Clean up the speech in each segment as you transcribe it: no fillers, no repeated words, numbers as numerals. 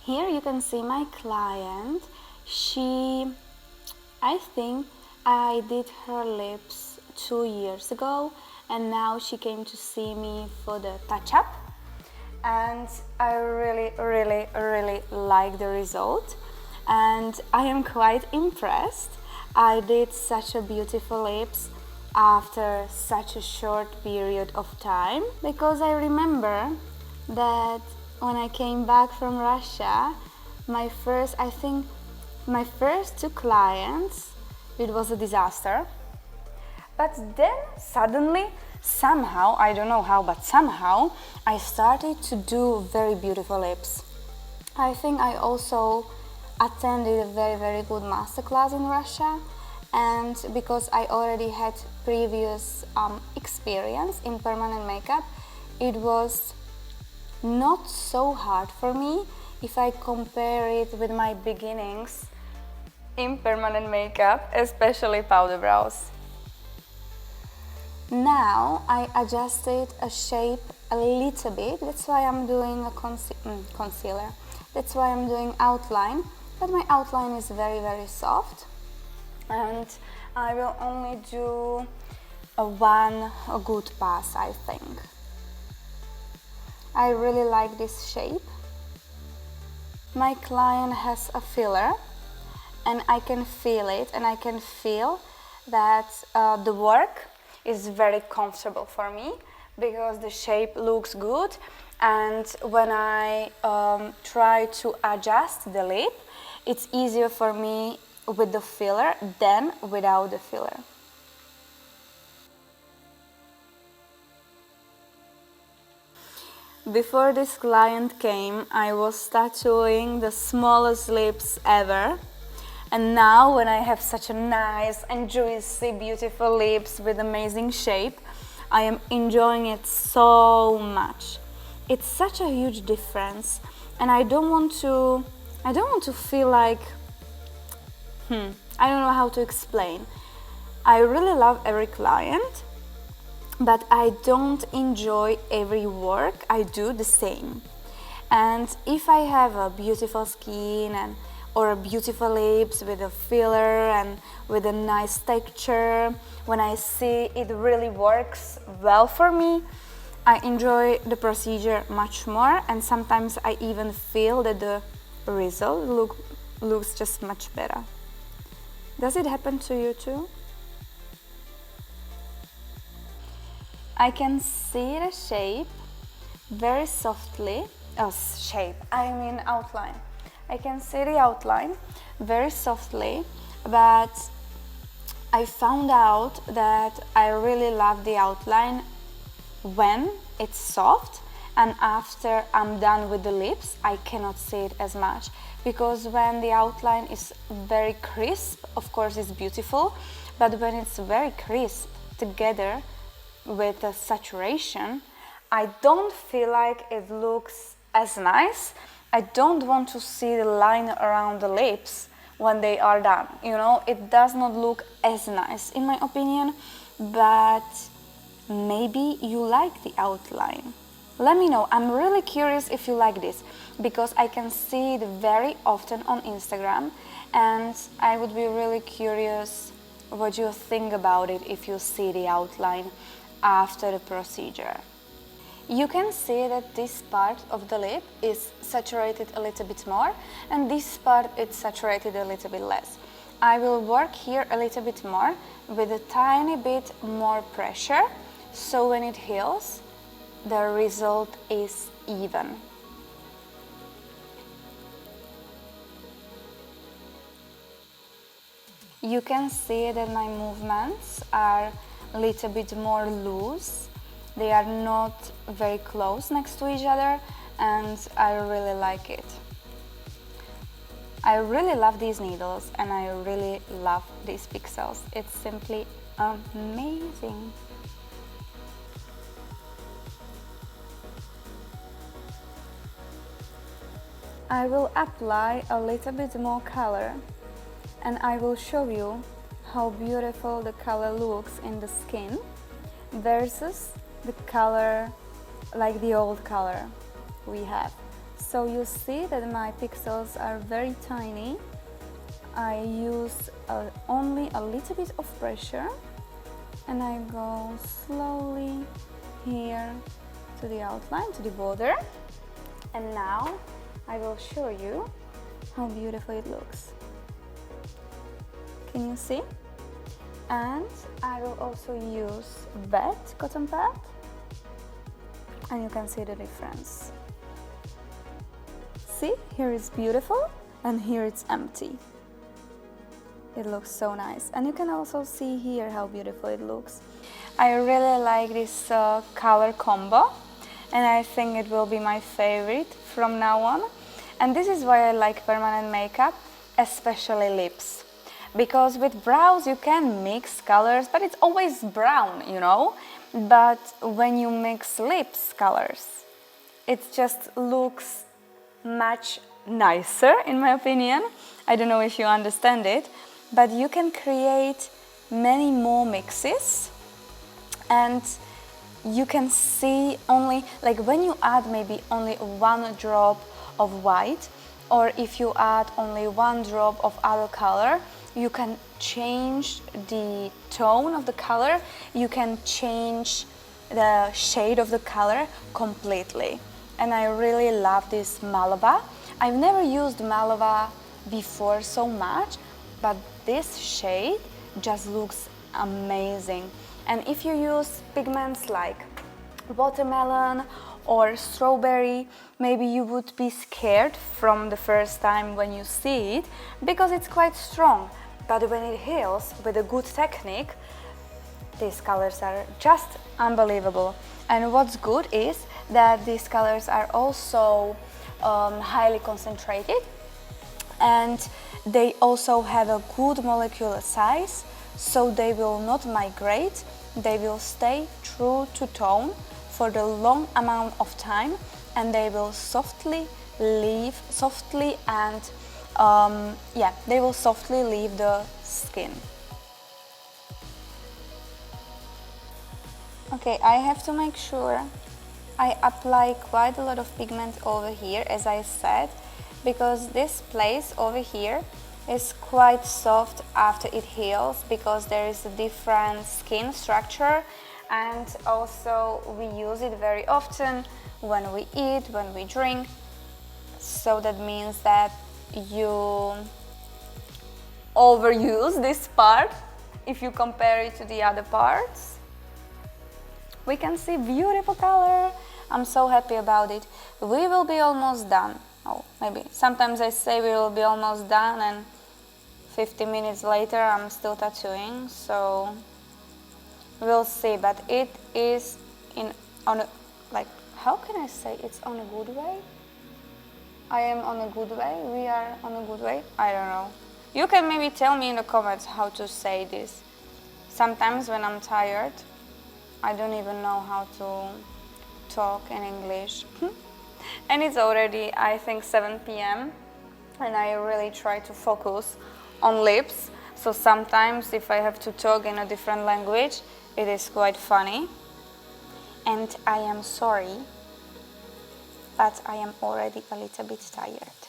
Here you can see my client. I think I did her lips 2 years ago, and now she came to see me for the touch-up, and I really like the result, and I am quite impressed. I did such a beautiful lips after such a short period of time, because I remember that when I came back from Russia, I think my first 2 clients, it was a disaster. But then suddenly, somehow, I don't know how, but somehow, I started to do very beautiful lips. I think I also attended a very good masterclass in Russia, and because I already had previous experience in permanent makeup, it was not so hard for me if I compare it with my beginnings in permanent makeup, especially powder brows. Now I adjusted a shape a little bit, that's why I'm doing a concealer. That's why I'm doing outline, but my outline is very soft, and I will only do a good pass, I think. I really like this shape. My client has a filler, and I can feel it, and I can feel that the work is very comfortable for me because the shape looks good, and when I try to adjust the lip, it's easier for me with the filler than without the filler. Before this client came, I was tattooing the smallest lips ever. And now when I have such a nice and juicy, beautiful lips with amazing shape, I am enjoying it so much. It's such a huge difference, and I don't want to feel like, I don't know how to explain. I really love every client, but I don't enjoy every work I do the same. And if I have a beautiful skin or a beautiful lips with a filler and with a nice texture, when I see it really works well for me, I enjoy the procedure much more, and sometimes I even feel that the result looks just much better. Does it happen to you too? I can see the shape very softly. Outline. I can see the outline very softly, but I found out that I really love the outline when it's soft, and after I'm done with the lips, I cannot see it as much, because when the outline is very crisp, of course it's beautiful, but when it's very crisp together with the saturation, I don't feel like it looks as nice. I don't want to see the line around the lips when they are done. It does not look as nice in my opinion, but maybe you like the outline. Let me know. I'm really curious if you like this, because I can see it very often on Instagram, and I would be really curious what you think about it if you see the outline after the procedure. You can see that this part of the lip is saturated a little bit more, and this part is saturated a little bit less. I will work here a little bit more with a tiny bit more pressure, so when it heals, the result is even. You can see that my movements are a little bit more loose. They are not very close next to each other, and I really like it. I really love these needles, and I really love these pixels. It's simply amazing. I will apply a little bit more color, and I will show you how beautiful the color looks in the skin versus the color like the old color we have. So you see that my pixels are very tiny. I use only a little bit of pressure and I go slowly here to the outline, to the border. And now I will show you how beautiful it looks. Can you see? And I will also use wet cotton pad and you can see the difference. See, here it's beautiful and here it's empty. It looks so nice, and you can also see here how beautiful it looks. I really like this color combo and I think it will be my favorite from now on. And this is why I like permanent makeup, especially lips. Because with brows you can mix colors, but it's always brown, you know. But when you mix lips colors, it just looks much nicer, in my opinion. I don't know if you understand it, but you can create many more mixes and you can see only, like when you add maybe only one drop of white, or if you add only one drop of other color, you can change the tone of the color, you can change the shade of the color completely. And I really love this Malva. I've never used Malva before so much, but this shade just looks amazing. And if you use pigments like watermelon or strawberry, maybe you would be scared from the first time when you see it, because it's quite strong. But when it heals with a good technique, these colors are just unbelievable. And what's good is that these colors are also highly concentrated, and they also have a good molecular size, so they will not migrate, they will stay true to tone for the long amount of time, and they will softly leave, they will softly leave the skin. Okay, I have to make sure I apply quite a lot of pigment over here, as I said, because this place over here is quite soft after it heals, because there is a different skin structure, and also we use it very often when we eat, when we drink. So that means that you overuse this part if you compare it to the other parts. We can see beautiful color. I'm so happy about it. We will be almost done. Oh, maybe sometimes I say we will be almost done and 50 minutes later I'm still tattooing, so we'll see. But it is how can I say it's on a good way? I am on a good way, we are on a good way, I don't know. You can maybe tell me in the comments how to say this. Sometimes when I'm tired, I don't even know how to talk in English. And it's already, I think, 7 p.m. and I really try to focus on lips. So sometimes if I have to talk in a different language, it is quite funny. And I am sorry, but I am already a little bit tired.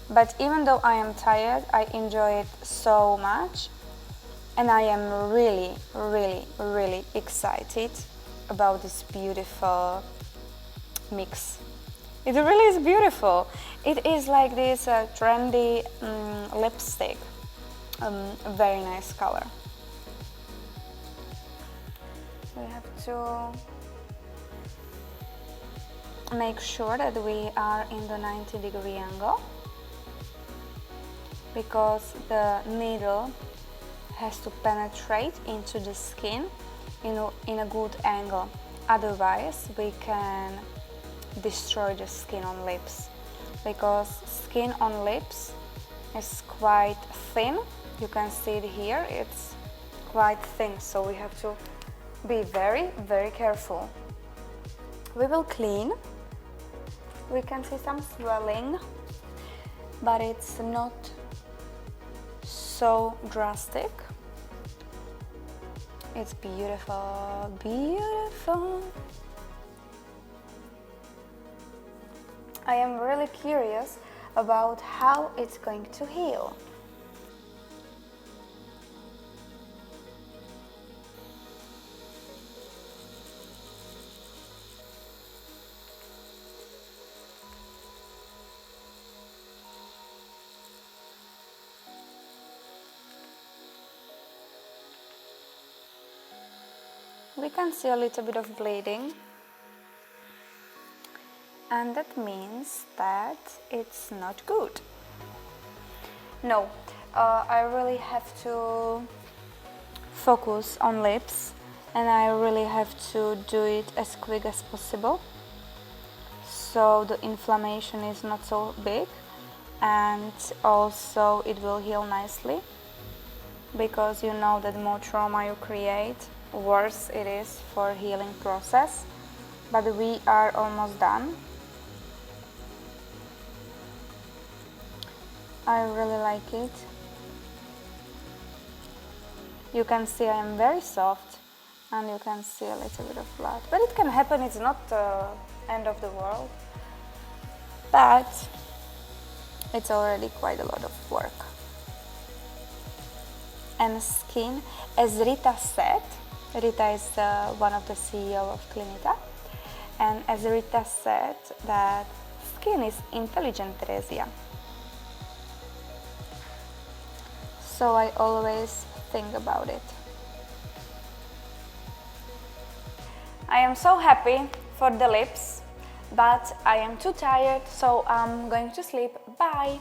But even though I am tired, I enjoy it so much. And I am really, really, really excited about this beautiful mix. It really is beautiful. It is like this trendy lipstick. Very nice color. We have to make sure that we are in the 90-degree angle, because the needle has to penetrate into the skin in a good angle. Otherwise, we can destroy the skin on lips, because skin on lips is quite thin. You can see it here, it's quite thin, so we have to be very, very careful. We will clean. We can see some swelling, but it's not so drastic. It's beautiful, beautiful. I am really curious about how it's going to heal. We can see a little bit of bleeding, and that means that it's not good. No, I really have to focus on lips, and I really have to do it as quick as possible so the inflammation is not so big, and also it will heal nicely, because you know that the more trauma you create, worse it is for healing process. But we are almost done. I really like it. You can see I am very soft, and you can see a little bit of blood. But it can happen, it's not the end of the world. But it's already quite a lot of work. And skin, as Rita said, Rita is one of the CEO of Clinita, and as Rita said, that skin is intelligent, Terezia. So I always think about it. I am so happy for the lips, but I am too tired, so I'm going to sleep. Bye!